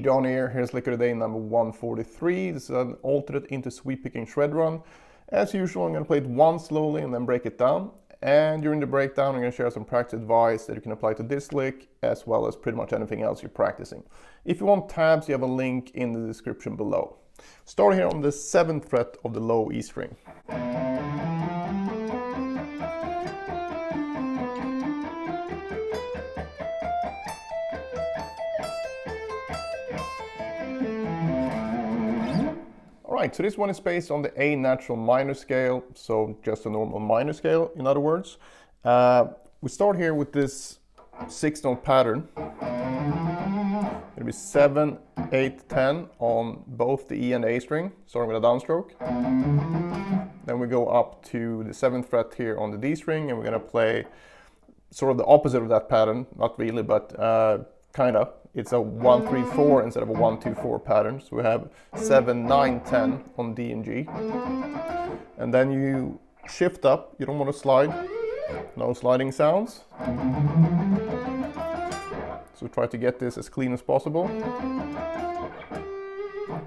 John here. Here's lick of the day number 143. This is an alternate into sweep picking shred run. As usual, I'm going to play it once slowly and then break it down. And during the breakdown, I'm going to share some practice advice that you can apply to this lick, as well as pretty much anything else you're practicing. If you want tabs, you have a link in the description below. Starting here on the 7th fret of the low E string. Alright, so this one is based on the A natural minor scale, so just a normal minor scale, in other words. We start here with this 6-note pattern. It'll be 7, 8, 10 on both the E and A string, starting with a downstroke. Then we go up to the 7th fret here on the D string, and we're going to play sort of the opposite of that pattern. Not really, but kind of. It's a 1, 3, 4 instead of a 1, 2, 4 pattern. So we have 7, 9, 10 on D and G. And then you shift up. You don't want to slide. No sliding sounds. So try to get this as clean as possible.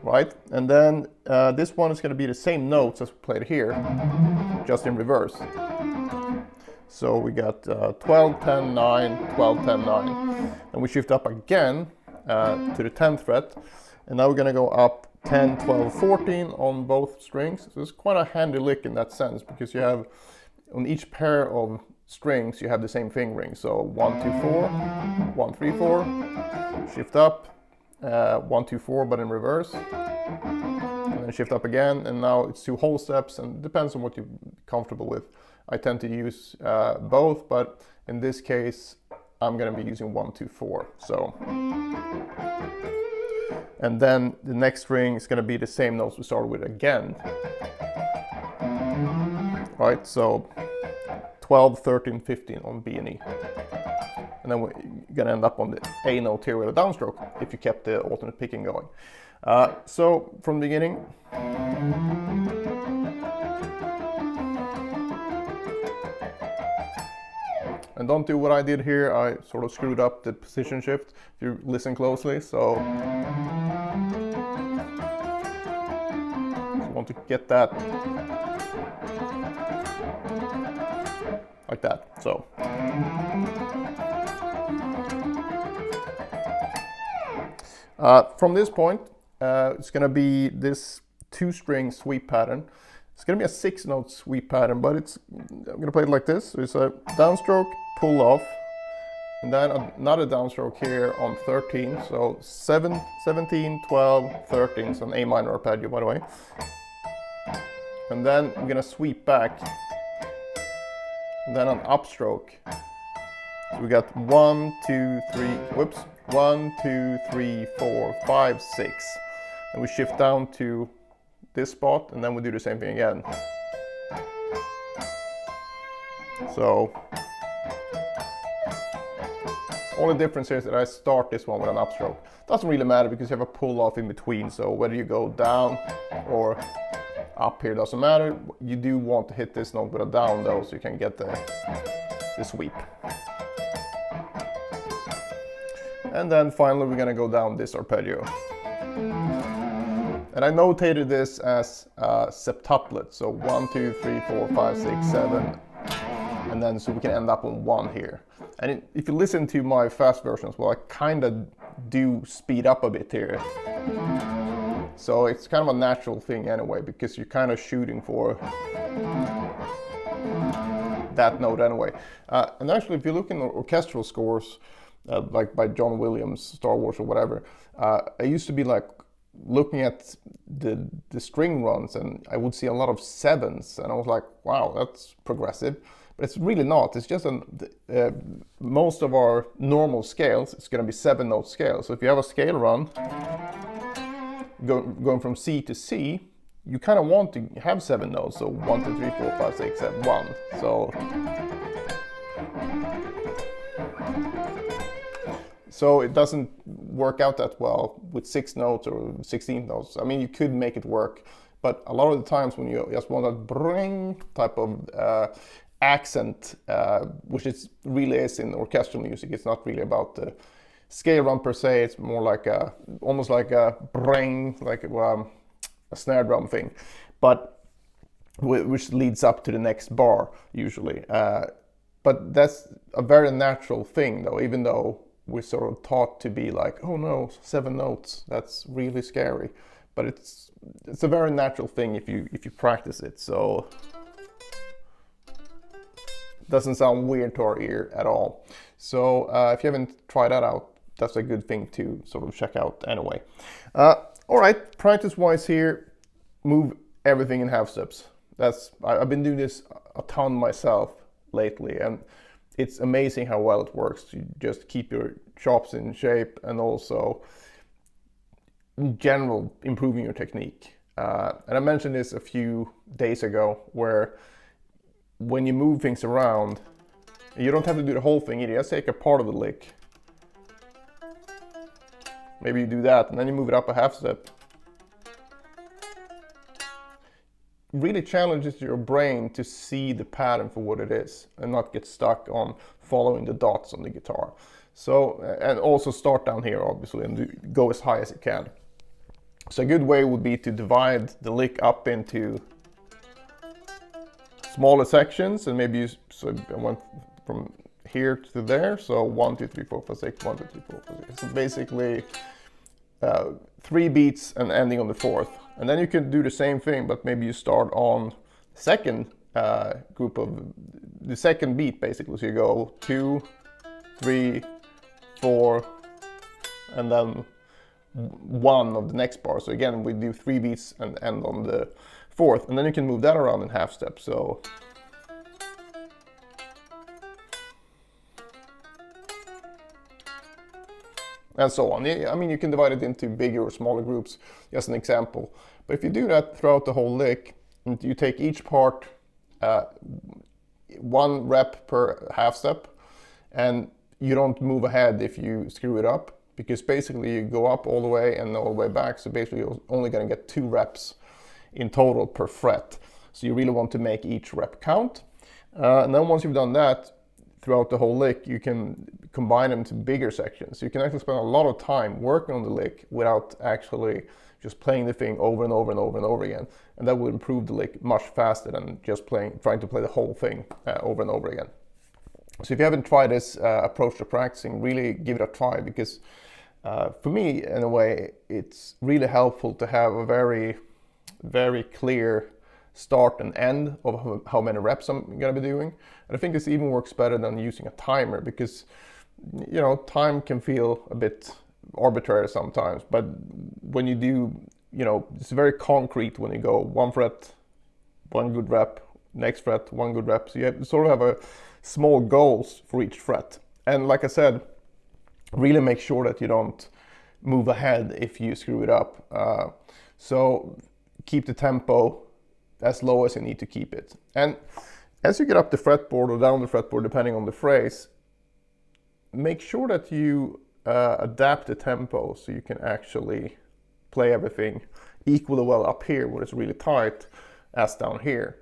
Right? And then this one is going to be the same notes as we played here, just in reverse. So we got 12, 10, 9, 12, 10, 9. And we shift up again to the 10th fret. And now we're going to go up 10, 12, 14 on both strings. So it's quite a handy lick in that sense, because you have, on each pair of strings, you have the same fingering. So 1, 2, 4, 1, 3, 4, shift up, 1, 2, 4, but in reverse. And then shift up again, and now it's 2 whole steps, and it depends on what you're comfortable with. I tend to use both, but in this case, I'm going to be using 1, 2, 4. So, and then the next string is going to be the same notes we started with again. Right, so 12, 13, 15 on B and E. And then we're going to end up on the A note here with a downstroke, if you kept the alternate picking going. So, from the beginning. And don't do what I did here. I sort of screwed up the position shift, if you listen closely. So you want to get that like that. So from this point, it's going to be this 2-string sweep pattern. It's going to be a 6-note sweep pattern, but I'm going to play it like this. So it's a downstroke, pull off, and then another downstroke here on 13. So 7, 17, 12, 13. It's an A minor arpeggio, by the way. And then we're going to sweep back, and then an upstroke. So we got 1, 2, 3, whoops, 1, 2, 3, 4, 5, 6. And we shift down to this spot, and then we do the same thing again. So only difference here is that I start this one with an upstroke. Doesn't really matter because you have a pull off in between, so whether you go down or up here doesn't matter. You do want to hit this note with a down though, so you can get the sweep. And then finally we're going to go down this arpeggio. And I notated this as septuplets, so 1, 2, 3, 4, 5, 6, 7, and then so we can end up on 1 here. And if you listen to my fast version as well, I kind of do speed up a bit here. So it's kind of a natural thing anyway, because you're kind of shooting for that note anyway. And actually, if you look in the orchestral scores, like by John Williams, Star Wars or whatever, I used to be like looking at the string runs, and I would see a lot of 7s, and I was like, wow, that's progressive. But it's really not. It's just most of our normal scales, it's going to be 7-note scales. So if you have a scale run going from C to C, you kind of want to have 7 notes. So 1, 2, 3, 4, 5, 6, 7, 1. So it doesn't work out that well with 6 notes or 16 notes. I mean, you could make it work, but a lot of the times when you just want that bring type of accent, which it really is in orchestral music, it's not really about scale drum per se. It's more like almost like a brain, like a snare drum thing, but which leads up to the next bar usually. But that's a very natural thing, though, even though we're sort of taught to be like, oh no, 7 notes, that's really scary. But it's a very natural thing if you practice it. So it doesn't sound weird to our ear at all. So if you haven't tried that out, that's a good thing to sort of check out anyway. All right, practice-wise here, move everything in half steps. I've been doing this a ton myself lately, and it's amazing how well it works. You just keep your chops in shape, and also in general improving your technique. And I mentioned this a few days ago, where when you move things around, you don't have to do the whole thing either. Just take a part of the lick. Maybe you do that, and then you move it up a half step. Really challenges your brain to see the pattern for what it is and not get stuck on following the dots on the guitar. So, and also start down here obviously and go as high as you can. So a good way would be to divide the lick up into smaller sections, and maybe so I went from here to there, so 1 2 3 4 5 6, 1 2 3 4 5 6. So basically 3 beats and ending on the 4th. And then you can do the same thing, but maybe you start on the second group of the second beat basically. So you go 2 3 4 and then 1 of the next bar. So again, we do 3 beats and end on the 4th, and then you can move that around in half step. So and so on. I mean, you can divide it into bigger or smaller groups, just an example. But if you do that throughout the whole lick, and you take each part 1 rep per half step, and you don't move ahead if you screw it up, because basically you go up all the way and all the way back, so basically you're only going to get 2 reps in total per fret. So you really want to make each rep count. And then once you've done that, throughout the whole lick, you can combine them to bigger sections. You can actually spend a lot of time working on the lick without actually just playing the thing over and over and over and over again. And that will improve the lick much faster than just trying to play the whole thing over and over again. So if you haven't tried this approach to practicing, really give it a try, because for me, in a way, it's really helpful to have a very, very clear start and end of how many reps I'm going to be doing. And I think this even works better than using a timer, because time can feel a bit arbitrary sometimes, but when you do, it's very concrete when you go 1 fret, 1 good rep, next fret, 1 good rep. So you sort of have a small goals for each fret. And like I said, really make sure that you don't move ahead if you screw it up. So keep the tempo as low as you need to keep it. And as you get up the fretboard or down the fretboard, depending on the phrase, make sure that you adapt the tempo so you can actually play everything equally well up here when it's really tight as down here.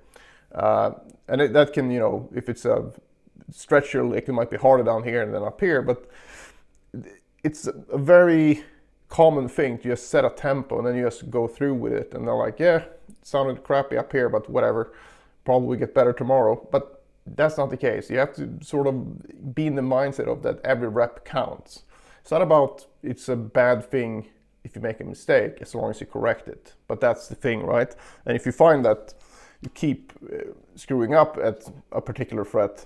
And that can, if it's a stretch your lick, it might be harder down here than up here, but it's a very common thing to just set a tempo and then you just go through with it, and they're like, yeah, it sounded crappy up here, but whatever, probably get better tomorrow. But that's not the case. You have to sort of be in the mindset of that every rep counts. It's not about it's a bad thing if you make a mistake, as long as you correct it. But that's the thing, right? And if you find that you keep screwing up at a particular fret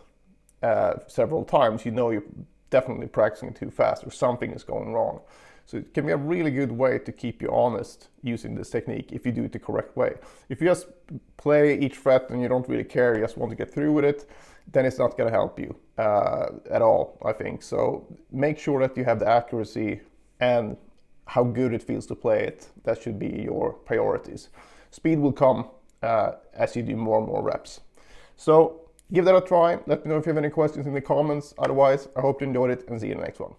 several times, you're definitely practicing too fast or something is going wrong. So it can be a really good way to keep you honest using this technique if you do it the correct way. If you just play each fret and you don't really care, you just want to get through with it, then it's not going to help you at all, I think. So make sure that you have the accuracy and how good it feels to play it. That should be your priorities. Speed will come as you do more and more reps. So give that a try. Let me know if you have any questions in the comments. Otherwise, I hope you enjoyed it, and see you in the next one.